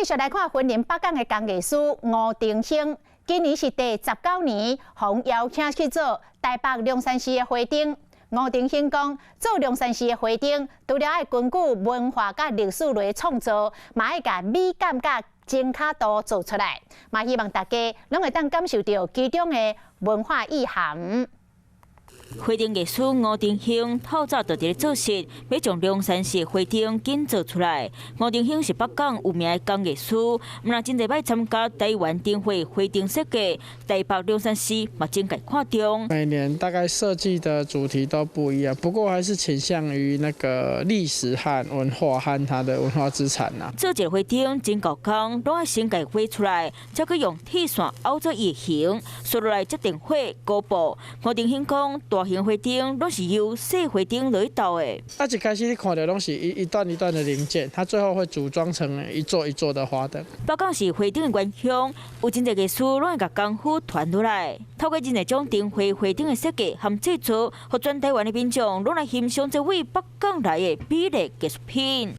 继续来看云林北港的工艺师吴定兴，今年是第19年，被邀请去做台北龙山寺的花灯。吴定兴讲，做龙山寺的花灯，除了要根据文化甲历史来创作，嘛要甲美感甲精巧度做出来，嘛希望大家拢会当感受到其中的文化意涵。 花灯艺师吴定兴透早就伫咧做事，要将龙山寺花灯紧做出来。吴定兴是北港有名的工艺师，毋但真侪摆参加台湾灯会花灯设计，台北龙山寺嘛真该看中。每年大概设计的主题都不一样，不过还是倾向于那个历史和文化和它的文化资产呐。做一个花灯真够工，拢要先家画出来，再去用铁线凹做叶形，刷落来才定火高布。吴定兴讲，大型花灯拢是由小花灯来斗的。一开始你看到拢是一段一段的零件，它最后会组装成一座一座的花灯。北港是花灯的原乡，有真侪艺师拢会甲功夫传落来，透过真侪种灯会花灯的设计和制作，互全台湾的民众拢来欣赏这位北港来的美丽艺术品。